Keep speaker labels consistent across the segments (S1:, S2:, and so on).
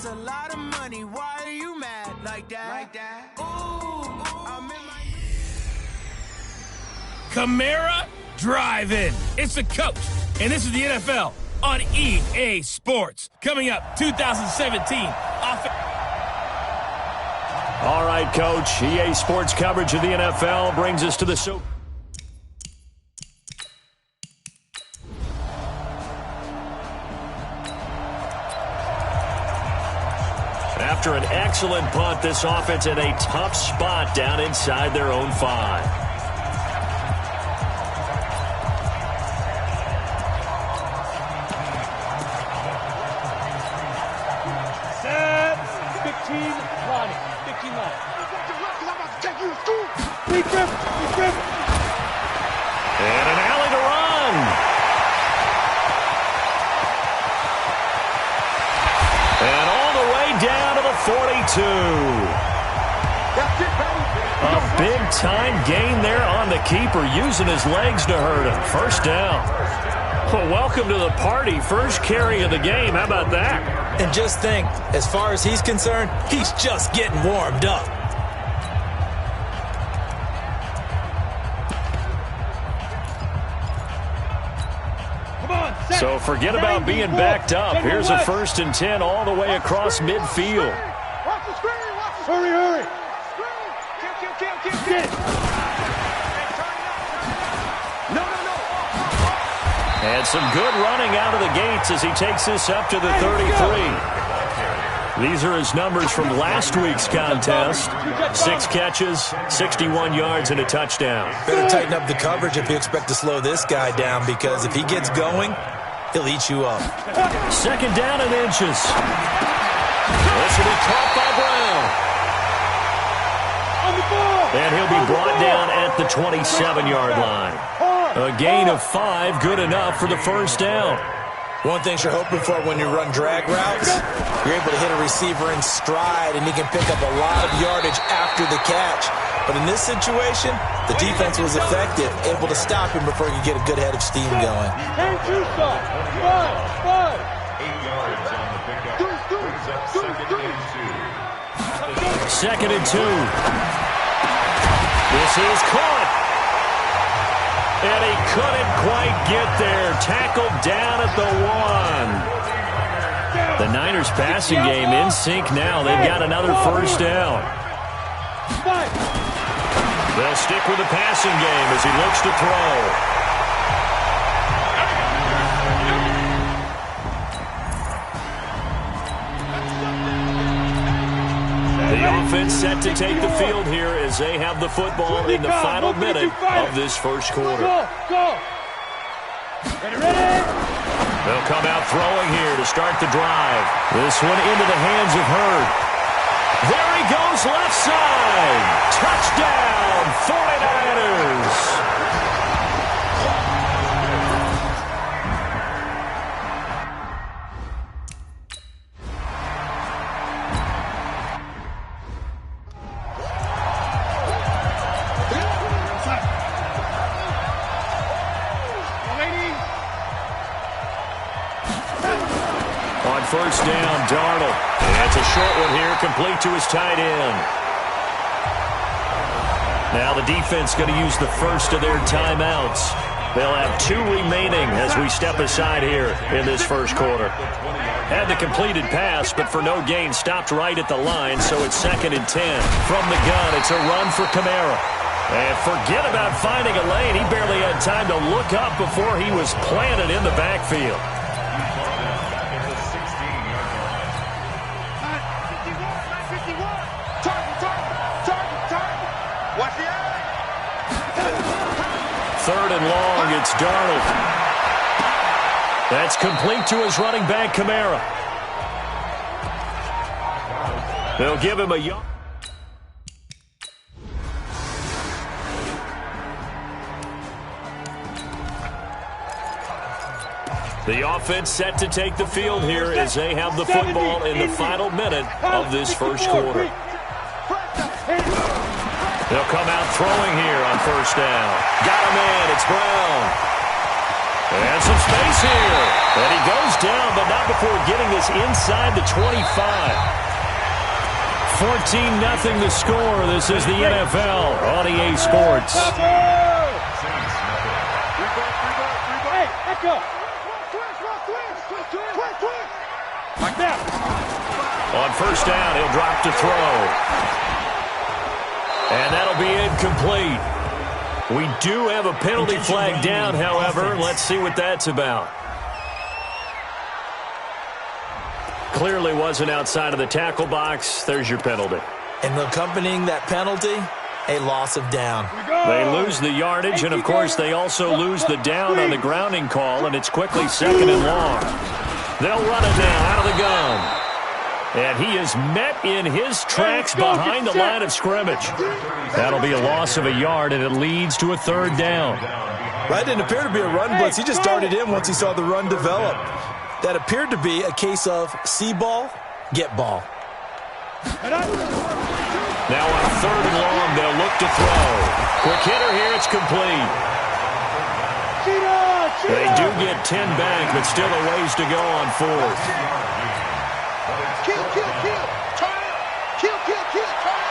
S1: That's a lot of money. Why are you mad like that? Ooh, I'm in my...
S2: Kamara Drive-In. It's the coach, and this is the NFL on EA Sports. Coming up, 2017
S3: All right, Coach. EA Sports coverage of the NFL brings us to the Super. After an excellent punt, this offense in a tough spot down inside their own 5.
S4: Set. 15 line. 15 line.
S3: And an alley to run. And all the way down to the 42. A big-time gain there on the keeper, using his legs to hurt him. First down. Well, welcome to the party. First carry of the game. How about that?
S5: And just think, as far as he's concerned, he's just getting warmed up.
S3: So forget about being backed up. Here's a 1st and 10 all the way across midfield.
S4: Watch the screen. Hurry. No.
S3: And some good running out of the gates as he takes this up to the 33. These are his numbers from last week's contest. 6 catches, 61 yards, and a touchdown.
S5: Better tighten up the coverage if you expect to slow this guy down, because if he gets going, he'll eat you up.
S3: 2nd down and inches. This will be caught by Brown. And he'll be brought down at the 27-yard line. A gain of 5, good enough for the first down.
S5: One thing you're hoping for when you run drag routes, you're able to hit a receiver in stride, and he can pick up a lot of yardage after the catch. But in this situation, the defense was effective, able to stop him before he could get a good head of steam going.
S4: 5.
S1: 8 yards on the pickup. Brings up 2nd and 2.
S3: 2nd and 2. This is caught. And he couldn't quite get there. Tackled down at the 1. The Niners passing game in sync now. They've got another first down. They'll stick with the passing game as he looks to throw. The offense set to take the field here as they have the football in the final minute of this first quarter.
S4: Go. Ready.
S3: They'll come out throwing here to start the drive. This one into the hands of Hurd. There he goes, left side. Touchdown, 49ers. First down, Darnold. That's a short one here, complete to his tight end. Now the defense going to use the first of their timeouts. They'll have 2 remaining as we step aside here in this first quarter. Had the completed pass, but for no gain, stopped right at the line, so it's 2nd and 10. From the gun, it's a run for Kamara. And forget about finding a lane. He barely had time to look up before he was planted in the backfield. Third and long, it's Darnold. That's complete to his running back, Kamara. They'll give him a yard. The offense set to take the field here as they have the football in the final minute of this first quarter. They'll come out throwing here on first down. Got him in. It's Brown. And some space here. And he goes down, but not before getting this inside the 25. 14-0 the score. This is the NFL on EA Sports.
S4: Hey, echo. Like that.
S3: On first down, he'll drop to throw. And that'll be incomplete. We do have a penalty flag down, however. Let's see what that's about. Clearly wasn't outside of the tackle box. There's your penalty.
S5: And accompanying that penalty, a loss of down.
S3: They lose the yardage, and, of course, they also lose the down on the grounding call, and it's quickly 2nd and long. They'll run it now out of the gun. And he is met in his tracks behind the line of scrimmage. That'll be a loss of a yard, and it leads to a 3rd down.
S5: That didn't appear to be a run blitz. He just darted in once he saw the run develop. That appeared to be a case of see ball, get ball.
S3: Now on 3rd and long, they'll look to throw. Quick hitter here, it's complete. They do get 10 back, but still a ways to go on 4th.
S4: Kill, kill, kill. Turn. Kill, kill, kill. Turn.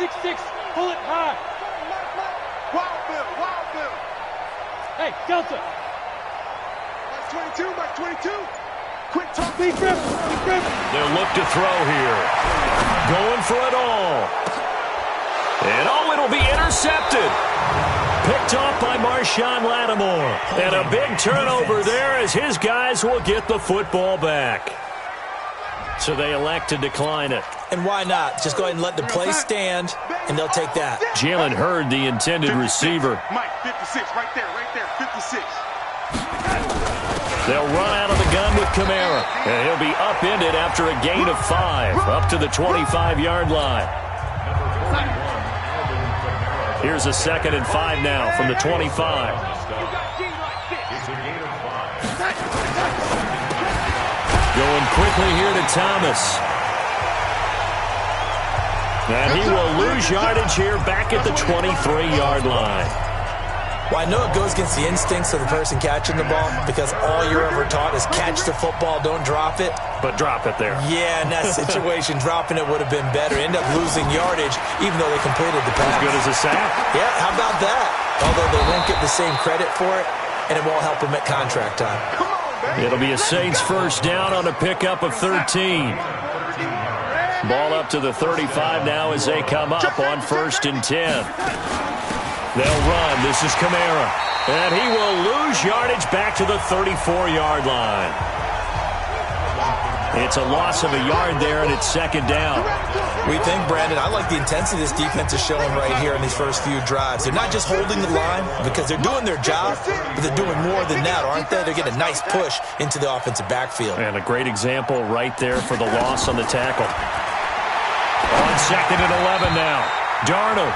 S4: 6-6. Pull it high. Wild Bill. Wild Bill. Hey, Delta. Mark 22. Mark 22. Quick talk. Big grip. Big grip.
S3: They'll look to throw here. Going for it all. And it'll be intercepted. Picked off by Marshawn Lattimore. And a big turnover there as his guys will get the football back. So they elect to decline it.
S5: And why not? Just go ahead and let the play stand, and they'll take that.
S3: Jalen Hurd, the intended receiver.
S4: Mike, 56, right there, 56.
S3: They'll run out of the gun with Kamara. And he'll be upended after a gain of 5, up to the 25-yard line. Here's a 2nd and 5 now from the 25. Going quickly here to Thomas. And he will lose yardage here back at the 23-yard line.
S5: Well, I know it goes against the instincts of the person catching the ball because all you're ever taught is catch the football, don't drop it.
S3: But drop it there.
S5: Yeah, in that situation, dropping it would have been better. End up losing yardage even though they completed the pass.
S3: As good as a sack.
S5: Yeah, how about that? Although they won't get the same credit for it, and it won't help them at contract time.
S3: It'll be a Saints first down on a pickup of 13. Ball up to the 35 now as they come up on 1st and 10. They'll run. This is Kamara. And he will lose yardage back to the 34-yard line. It's a loss of a yard there, and it's 2nd down.
S5: We think, Brandon, I like the intensity this defense is showing right here in these first few drives. They're not just holding the line because they're doing their job, but they're doing more than that, aren't they? They're getting a nice push into the offensive backfield.
S3: And a great example right there for the loss on the tackle. On 2nd and 11 now. Darnold.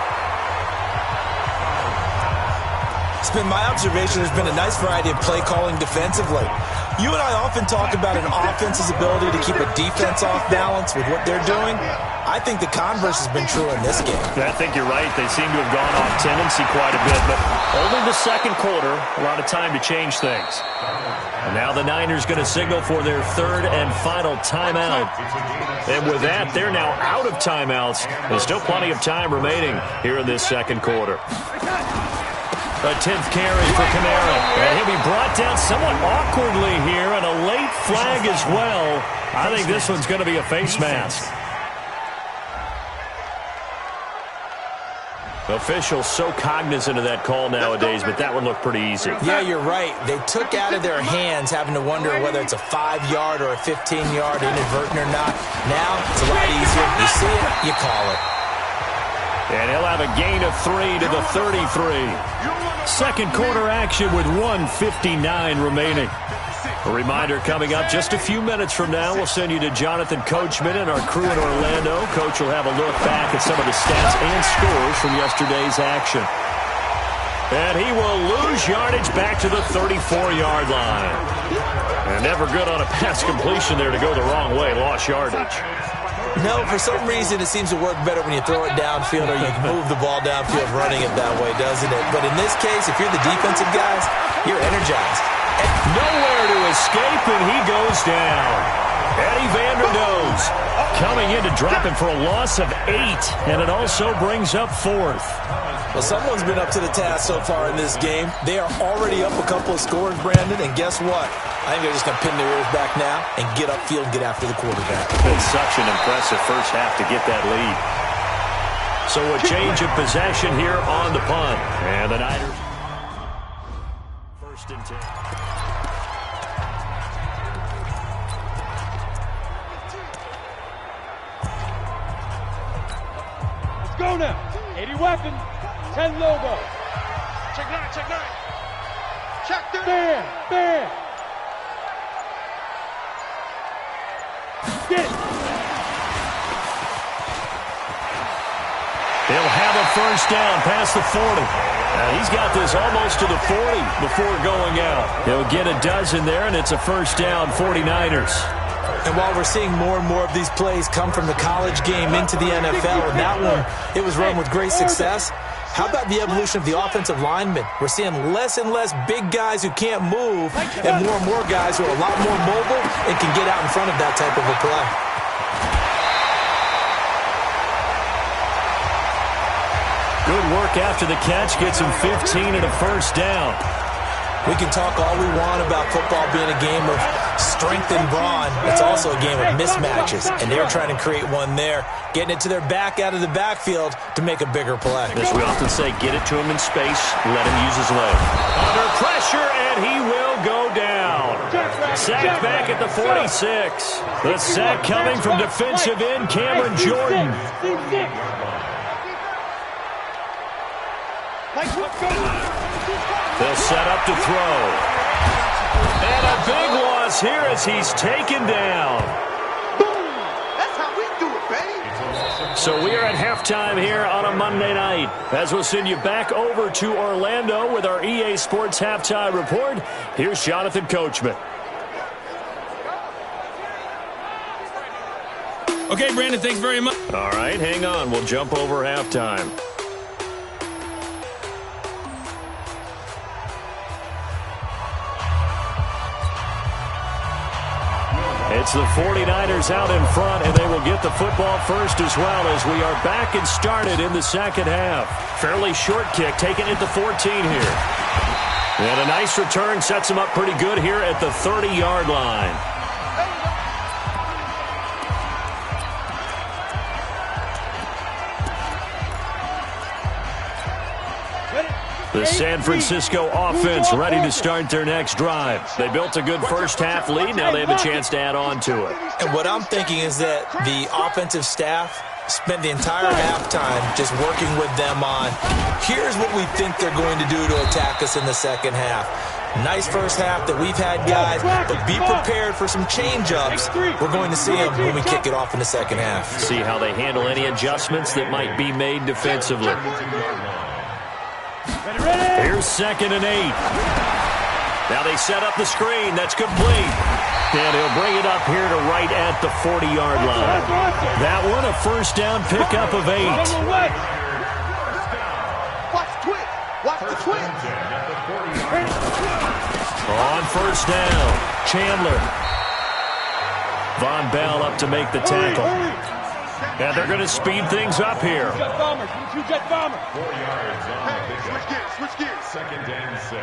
S5: It's been my observation there's been a nice variety of play calling defensively. You and I often talk about an offense's ability to keep a defense off balance with what they're doing. I think the converse has been true in this game.
S3: I think you're right. They seem to have gone off tendency quite a bit, but only the 2nd quarter, a lot of time to change things. And now the Niners going to signal for their 3rd and final timeout. And with that, they're now out of timeouts. There's still plenty of time remaining here in this 2nd quarter. A 10th carry for Kamara. And he'll be brought down somewhat awkwardly here, and a late flag as well. I think this one's going to be a face mask. Officials so cognizant of that call nowadays, but that one looked pretty easy.
S5: Yeah, you're right. They took out of their hands having to wonder whether it's a 5-yard or a 15-yard, inadvertent or not. Now, it's a lot easier. You see it, you call it.
S3: And he'll have a gain of 3 to the 33. 2nd quarter action with 1:59 remaining. A reminder coming up just a few minutes from now. We'll send you to Jonathan Coachman and our crew in Orlando. Coach will have a look back at some of the stats and scores from yesterday's action. And he will lose yardage back to the 34-yard line. And never good on a pass completion there to go the wrong way. Lost yardage.
S5: No, for some reason it seems to work better when you throw it downfield or you can move the ball downfield running it that way, doesn't it? But in this case, if you're the defensive guys, you're energized.
S3: Nowhere to escape, and he goes down. Eddie Vanderdoes coming in to drop him for a loss of 8, and it also brings up 4th.
S5: Well, someone's been up to the task so far in this game. They are already up a couple of scores, Brandon, and guess what? I think they're just going to pin their ears back now and get upfield and get after the quarterback.
S3: It's such an impressive first half to get that lead. So a change of possession here on the punt. And the Niners. 1st and 10.
S4: Let's go now. 80 weapon. 10 logo. Check 9, check 9. Check 30. Bam, bam. Get it.
S3: He'll have a first down past the 40. He's got this almost to the 40 before going out. He'll get a dozen there, and it's a first down, 49ers.
S5: And while we're seeing more and more of these plays come from the college game into the NFL, and that one, it was run with great success, how about the evolution of the offensive linemen? We're seeing less and less big guys who can't move and more guys who are a lot more mobile and can get out in front of that type of a play.
S3: Good work after the catch. Gets him 15 and a first down.
S5: We can talk all we want about football being a game of strength and brawn. It's also a game of mismatches, and they're trying to create one there, getting it to their back out of the backfield to make a bigger play.
S3: As we often say, get it to him in space, let him use his leg. Under pressure, and he will go down. Sacked back at the 46. The sack coming from defensive end Cameron Jordan. They'll set up to throw. And a big loss here as he's taken down.
S4: That's how we do it, baby.
S3: So we are at halftime here on a Monday night. As we'll send you back over to Orlando with our EA Sports Halftime Report. Here's Jonathan Coachman.
S2: Okay, Brandon, thanks very much.
S3: All right, hang on. We'll jump over halftime. It's the 49ers out in front, and they will get the football first as well as we are back and started in the second half. Fairly short kick, taken at the 14 here. And a nice return sets them up pretty good here at the 30-yard line. The San Francisco offense ready to start their next drive. They built a good first-half lead. Now they have a chance to add on to it.
S5: And what I'm thinking is that the offensive staff spent the entire halftime just working with them on, here's what we think they're going to do to attack us in the second half. Nice first half that we've had, guys, but be prepared for some change-ups. We're going to see them when we kick it off in the second half.
S3: See how they handle any adjustments that might be made defensively. Here's 2nd and 8. Now they set up the screen. That's complete. And he'll bring it up here to right at the 40-yard line. That one a first down pickup of 8.
S4: Watch the twitch. Watch the twitch.
S3: On first down, Chandler. Von Bell up to make the tackle. And they're going to speed things up here.
S4: Jet bombers. 2-jet bomber.
S1: 4 yards on the pickup.
S4: Switch gears.
S1: 2nd and 6.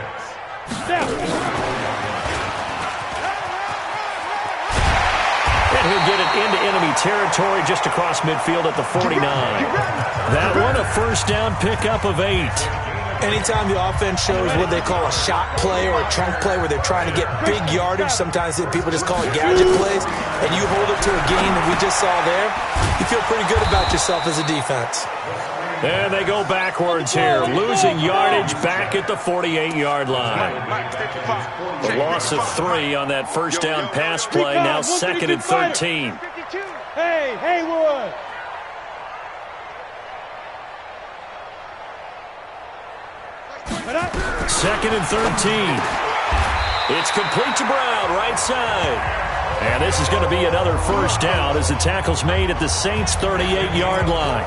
S3: And he'll get it into enemy territory just across midfield at the 49. That one a first down pickup of 8.
S5: Anytime the offense shows what they call a shot play or a chunk play where they're trying to get big yardage, sometimes people just call it gadget plays, and you hold it to a gain that we just saw there, you feel pretty good about yourself as a defense.
S3: And they go backwards here, losing yardage back at the 48-yard line. The loss of 3 on that first down pass play, now 2nd and 13.
S4: Hey, Haywood.
S3: Second and 13. It's complete to Brown, right side. And this is going to be another first down as the tackle's made at the Saints' 38-yard line.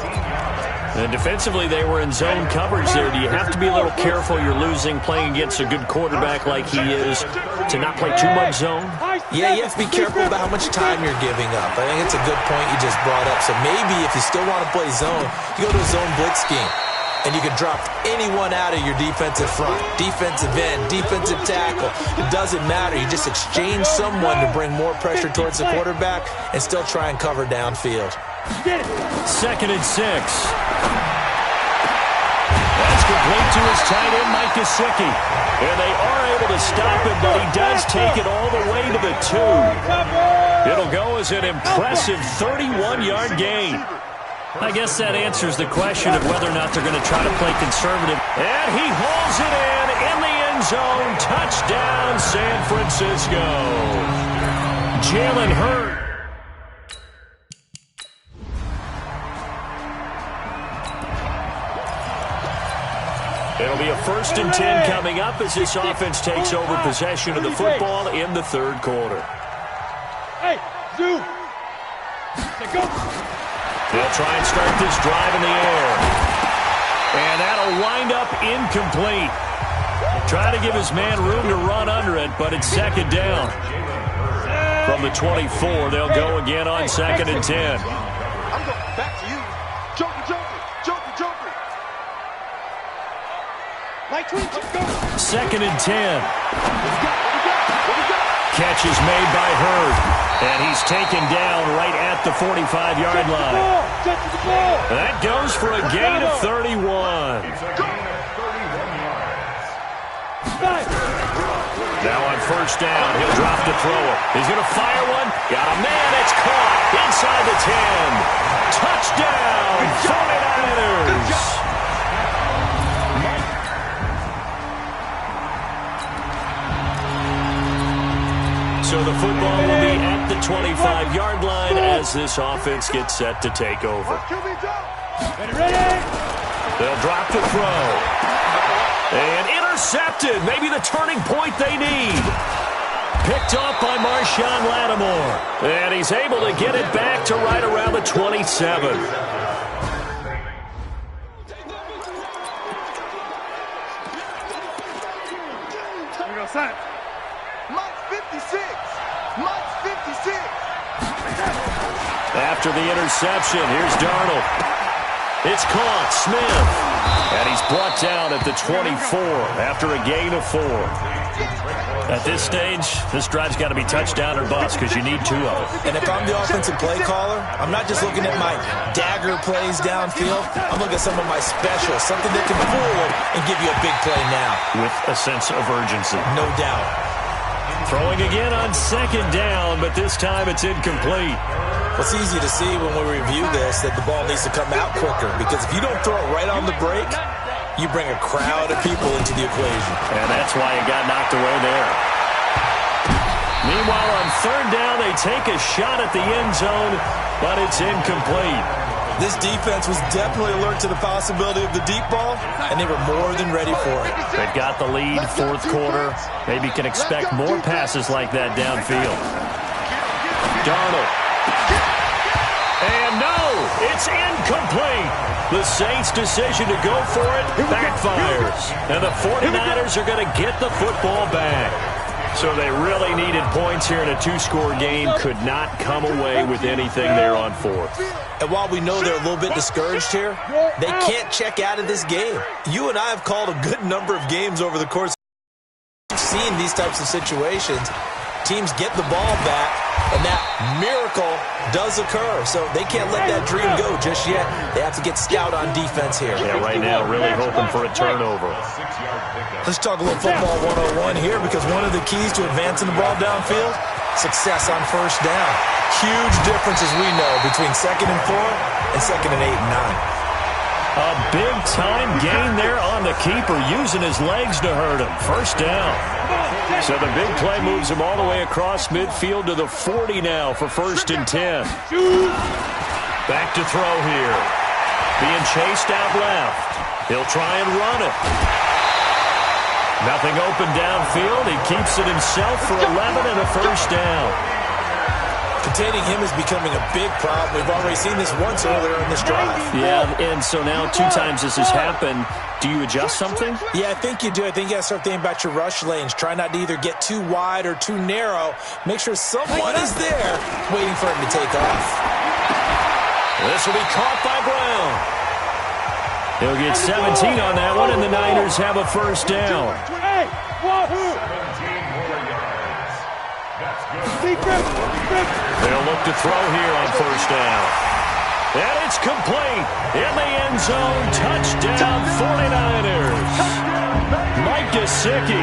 S3: And defensively, they were in zone coverage there. Do you have to be a little careful? You're losing playing against a good quarterback like he is to not play too much zone?
S5: Yeah, you have to be careful about how much time you're giving up. I think it's a good point you just brought up. So maybe if you still want to play zone, you go to a zone blitz scheme. And you can drop anyone out of your defensive front, defensive end, defensive tackle. It doesn't matter. You just exchange someone to bring more pressure towards the quarterback and still try and cover downfield.
S3: 2nd and 6. That's complete to his tight end, Mike Gesicki. And they are able to stop him, but he does take it all the way to the 2. It'll go as an impressive 31-yard gain. I guess that answers the question of whether or not they're going to try to play conservative. And he hauls it in the end zone. Touchdown, San Francisco. Jalen Hurts. It'll be a 1st and 10 coming up as this offense takes over possession of the football in the 3rd quarter.
S4: Hey, Zoo. Go.
S3: They'll try and start this drive in the air. And that'll wind up incomplete. Trying to give his man room to run under it, but it's 2nd down. From the 24, they'll go again on 2nd and 10.
S4: I'm going back to you. Joker. Mike 22, go.
S3: 2nd and 10. Catch is made by Hurd. And he's taken down right at the 45-yard line. That goes for a gain of 31. Now on 1st down, he'll drop to throw it. He's going to fire one. Got a man. It's caught inside the 10. Touchdown, 49ers. So the football will be at the 25-yard line as this offense gets set to take over. They'll drop the throw. And intercepted. Maybe the turning point they need. Picked off by Marshawn Lattimore. And he's able to get it back to right around the 27.
S4: Set. Mike's 56. Mike's 56.
S3: After the interception, here's Darnold. It's caught. Smith. And he's brought down at the 24 after a gain of 4. At this stage, this drive's got to be touchdown or bust because you need 2 of them.
S5: And if I'm the offensive play caller, I'm not just looking at my dagger plays downfield. I'm looking at some of my specials, something that can forward and give you a big play now.
S3: With a sense of urgency.
S5: No doubt.
S3: Throwing again on 2nd down, but this time it's incomplete.
S5: Well, it's easy to see when we review this that the ball needs to come out quicker because if you don't throw it right on the break, you bring a crowd of people into the equation.
S3: And that's why it got knocked away there. Meanwhile, on 3rd down, they take a shot at the end zone, but it's incomplete.
S5: This defense was definitely alert to the possibility of the deep ball, and they were more than ready for it.
S3: They've got the lead, 4th quarter. Maybe can expect more passes like that downfield. Darnold. And no, it's incomplete. The Saints' decision to go for it backfires. And the 49ers are going to get the football back. So they really needed points here in a 2-score game. Could not come away with anything there on 4th.
S5: And while we know they're a little bit discouraged here, they can't check out of this game. You and I have called a good number of games over the course of seeing these types of situations. Teams get the ball back, and that miracle does occur. So they can't let that dream go just yet. They have to get stout on defense here.
S3: Yeah, right now really hoping for a turnover.
S5: Let's talk a little football 101 here because one of the keys to advancing the ball downfield, success on 1st down. Huge difference, as we know, between 2nd and 4 and 2nd and 8 and 9.
S3: A big-time gain there on the keeper, using his legs to hurt him. 1st down. So the big play moves him all the way across midfield to the 40 now for 1st and 10. Back to throw here. Being chased out left. He'll try and run it. Nothing open downfield. He keeps it himself for 11 and a first down.
S5: Containing him is becoming a big problem. We've already seen this once earlier in this drive.
S3: Yeah, and so now 2 times this has happened. Do you adjust something?
S5: Yeah, I think you do. I think you got to start thinking about your rush lanes. Try not to either get too wide or too narrow. Make sure someone is there waiting for him to take off.
S3: This will be caught by Brown. He'll get 17 on that one, and the Niners have a first down.
S4: Hey, wahoo!
S3: They'll look to throw here on first down. And it's complete. In the end zone, touchdown 49ers. Mike Gesicki.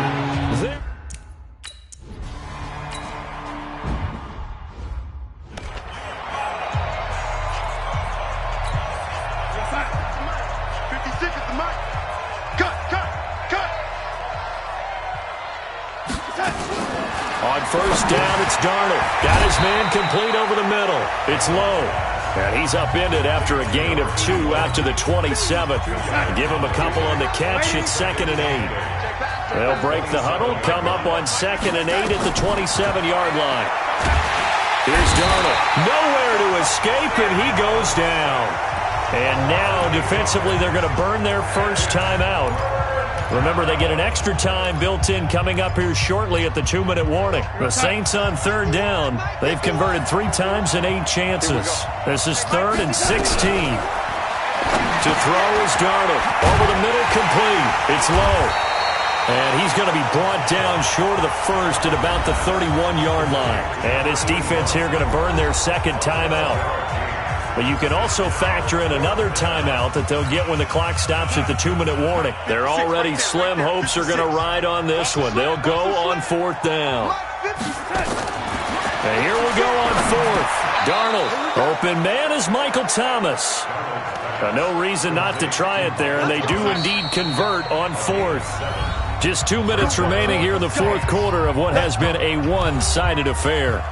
S3: On first down, it's Darnold. Got his man complete over the middle. It's low. And he's upended after a gain of 2 out to the 27th. Give him a couple on the catch. It's 2nd and 8. They'll break the huddle, come up on 2nd and 8 at the 27-yard line. Here's Darnold. Nowhere to escape, and he goes down. And now, defensively, they're going to burn their first time out. Remember, they get an extra time built in coming up here shortly at the 2-minute warning. The Saints on 3rd down. They've converted 3 times in 8 chances. This is 3rd and 16. To throw is Darnold. Over the middle, complete. It's low. And he's going to be brought down short of the first at about the 31-yard line. And his defense here going to burn their 2nd timeout. But you can also factor in another timeout that they'll get when the clock stops at the 2-minute warning. Their already slim hopes are going to ride on this one. They'll go on 4th down. And here we go on 4th. Darnold. Open man is Michael Thomas. No reason not to try it there, and they do indeed convert on 4th. Just 2 minutes remaining here in the 4th quarter of what has been a one-sided affair.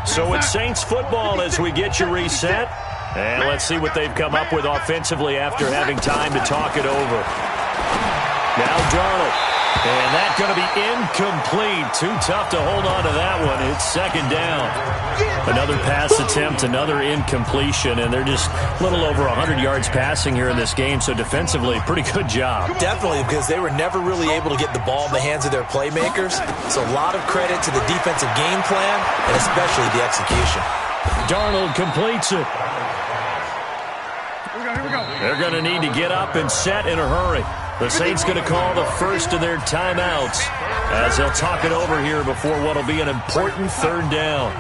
S3: So it's Saints football as we get you reset. And let's see what they've come up with offensively after having time to talk it over. Now Darnold. And that's going to be incomplete. Too tough to hold on to that one. It's 2nd down. Another pass attempt, another incompletion, and they're just a little over 100 yards passing here in this game, so defensively, pretty good job.
S5: Definitely, because they were never really able to get the ball in the hands of their playmakers. So a lot of credit to the defensive game plan, and especially the execution.
S3: Darnold completes it. They're going to need to get up and set in a hurry. The Saints going to call the first of their timeouts as they'll talk it over here before what will be an important 3rd down.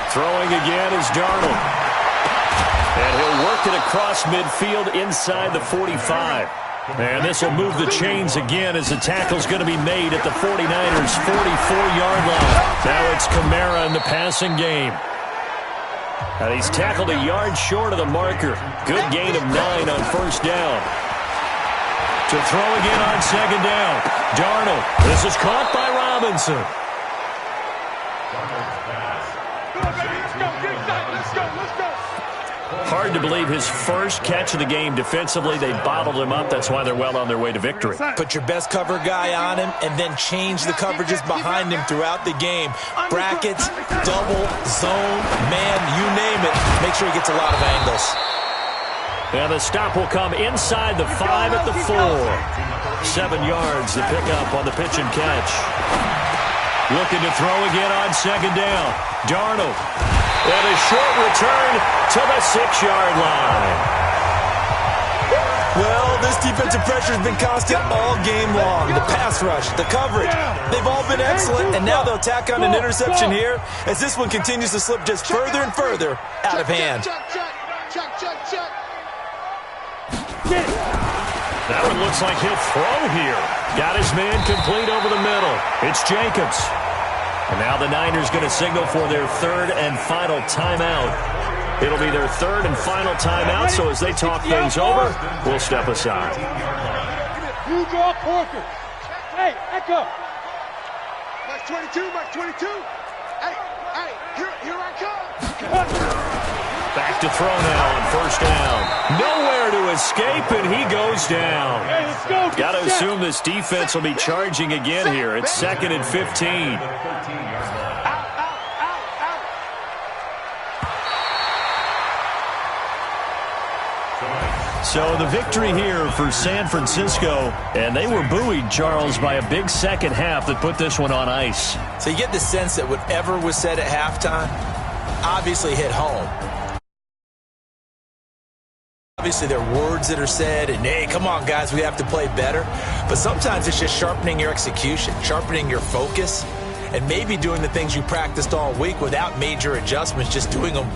S3: Throwing again is Darnold. And he'll work it across midfield inside the 45. And this will move the chains again as the tackle's going to be made at the 49ers' 44-yard line. Now it's Kamara in the passing game. And he's tackled a yard short of the marker. Good gain of 9 on first down. To throw again on 2nd down. Darnold. This is caught by Robinson. Hard to believe his first catch of the game defensively. They bottled him up. That's why they're well on their way to victory.
S5: Put your best cover guy on him and then change the coverages behind him throughout the game. Brackets, double, zone, man, you name it. Make sure he gets a lot of angles.
S3: And the stop will come inside the 5 at the 4. 7 yards to pick up on the pitch and catch. Looking to throw again on 2nd down. Darnold. And a short return to the 6-yard line.
S5: Well, this defensive pressure has been constant all game long. The pass rush, the coverage, they've all been excellent, and now they'll tack on an interception here as this one continues to slip just further and further out of hand.
S3: That one looks like he'll throw here. Got his man complete over the middle. It's Jacobs. And now the Niners going to signal for their 3rd and final timeout. It'll be their 3rd and final timeout, so as they talk things over, we'll step aside.
S4: You draw Corker. Hey, Echo. Mike 22, Mike 22. Hey, here I come.
S3: Back to throw now on first down. Nowhere to escape, and he goes down.
S4: Hey, let's go.
S3: Got to assume this defense will be charging again here. It's 2nd and 15. So the victory here for San Francisco, and they were buoyed, Charles, by a big second half that put this one on ice.
S5: So you get the sense that whatever was said at halftime obviously hit home. Obviously, there are words that are said, and hey, come on, guys, we have to play better. But sometimes it's just sharpening your execution, sharpening your focus, and maybe doing the things you practiced all week without major adjustments, just doing them.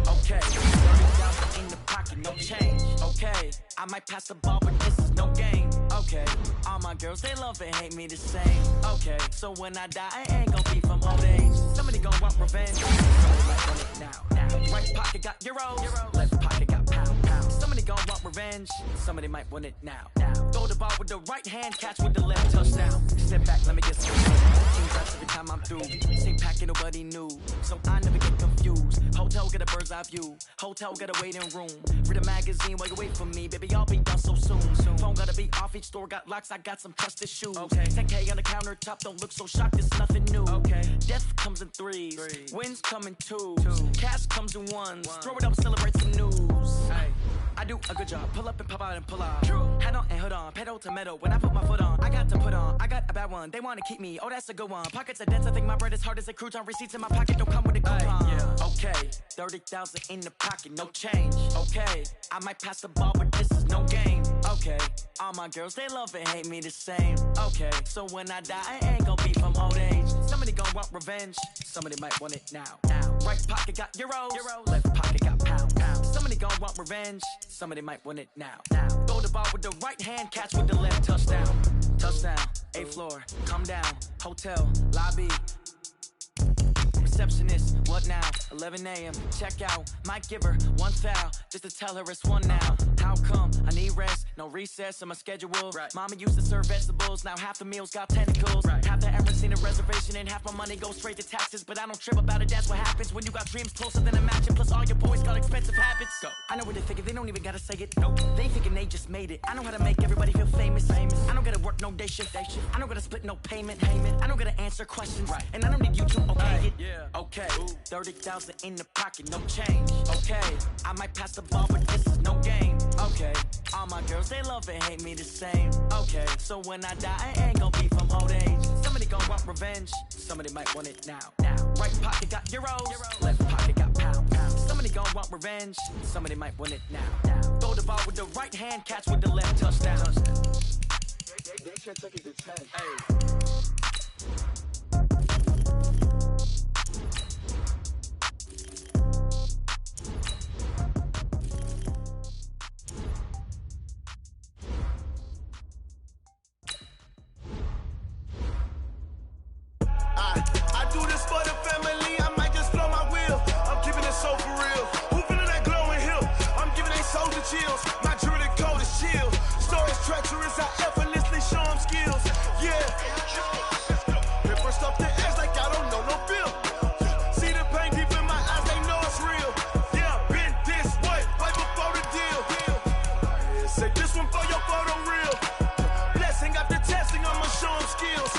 S6: Okay, 30,000 in the pocket, no change. Okay, I might pass the ball, but this is no game. Okay, all my girls, they love and hate me the same. Okay, so when I die, I ain't gonna be from old age. Somebody gon' want revenge. Somebody might want it now. Right pocket got euros, left pocket got pound. Somebody gon' want revenge. Somebody might want it now. Throw the ball with the right hand, catch with the left, touchdown. Step back, let me get some. Team drops every time I'm through. Same packet, nobody knew, so I never get confused. Hotel get a bird's eye view. Hotel get a waiting room. Read a magazine while you wait for me, baby. I'll be done so soon. Phone gotta be off. Each store got locks. I got some trusted shoes. Okay. 10K on the countertop. Don't look so shocked. It's nothing new. Okay. Death comes in threes. Wins come in twos. Cash comes in ones. Throw it up, celebrate some news. Hey. I do a good job. Pull up and pop out and pull out. Hat on and hood on. Pedal to metal. When I put my foot on, I got to put on. I got a bad one. They want to keep me. Oh, that's a good one. Pockets are dense. I think my bread is hard as a crouton. Receipts in my pocket don't come with a coupon. Yeah. Okay. 30,000 in the pocket. No change. Okay. I might pass the ball, but this is no game. Okay. All my girls, they love and hate me the same. Okay. So when I die, I ain't gonna be from old age. Somebody gon' want revenge. Somebody might want it now. Right pocket got euros. Left pocket got pound. Somebody gon' want revenge. Somebody might want it now. Throw the ball with the right hand, catch with the left, touchdown. Touchdown, 8th floor, come down, hotel, lobby. Receptionist, what now? 11 a.m. Check out. Might give her one foul just to tell her it's one now. How come? I need rest, no recess in my schedule. Right. Mama used to serve vegetables, now half the meals got tentacles. Right. Half the errands in a reservation and half my money goes straight to taxes. But I don't trip about it, that's what happens when you got dreams closer than a matching. Plus all your boys got expensive habits. Go. I know what they're thinking, they don't even gotta say it. Nope. They thinking they just made it. I know how to make everybody feel famous. I don't gotta work no day shift. I don't gotta split no payment. I don't gotta answer questions. Right. And I don't need you to okay it. Yeah. Okay, 30,000 in the pocket, no change. Okay, I might pass the ball, but this is no game. Okay, all my girls, they love and hate me the same. Okay, so when I die, I ain't gonna be from old age. Somebody gon' want revenge. Somebody might want it now. Right pocket got euros. Left pocket got pound. Somebody gon' want revenge. Somebody might want it now. Throw the ball with the right hand, catch with the left, touchdown. They should take it to 10. Hey.
S7: I do this for the family, I might just blow my wheel. I'm keeping it so for real. Who feeling that glowing hill? I'm giving they soldier chills. My jewelry code is chill. Stories treacherous, I effortlessly show them skills. Yeah. Ripper stuff the edge like I don't know no feel. See the pain deep in my eyes, they know it's real. Yeah, been this way, right before the deal. Say this one for your photo real. Blessing after testing, I'ma show them skills.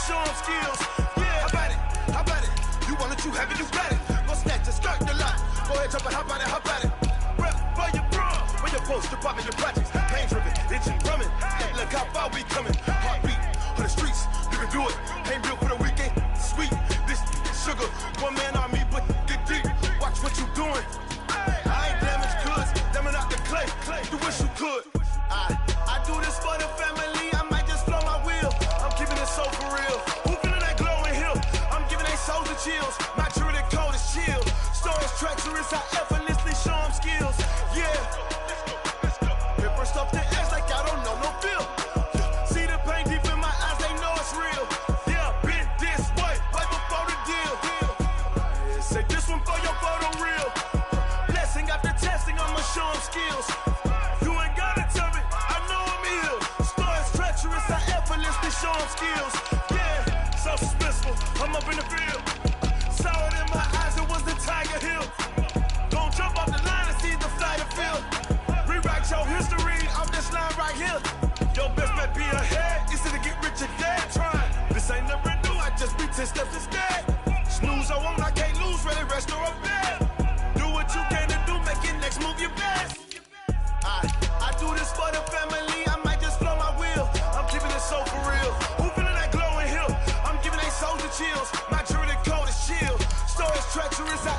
S7: Show them skills. Yeah, how about it? You want it, you have it, you got it. Go snatch it, skirt the lot. Go ahead, jump it, how about it? Rep for your bro, for your post, department, your projects. Pain driven, engine drumming. Look how far we coming. Heartbeat for the streets, you can do it. Ain't built for the weekend, sweet. This sugar, one man army, but get deep. Watch what you doing. I ain't damaged goods, damn out the clay. You wish you could. I do this for the family. I might just blow my wheel. I'm keeping it so for real. Who feeling that glowing hill? I'm giving they soldier chills. My jewelry code is chill. Stories treacherous, I effortlessly show them skills. Yeah. Ripper stuff the edge like I don't know no feel. See the pain deep in my eyes, they know it's real. Say this one for your photo reel. Blessing after testing, I'ma show them skills. You ain't gotta tell me, I know I'm ill. Stories treacherous, I effortlessly show them skills. Yeah, so suspenseful, I'm up in the field. Saw it in my eyes, it was the Tiger Hill. Don't jump off the line and see the flight of field. Rewrite your history off this line right here. Your best bet be ahead, easy to get rich or dead. Trying, this ain't never new, I just be 10 steps instead. Snooze, I won't, I can't lose, ready, rest or up bed. Do what you can to do, make your next move your best. I do this for the family, I might just flow my wheel. I'm keeping it so for real. Who feeling that glowing hill? I'm giving they soldier chills. My jewelry coat is chill. Stories treacherous, I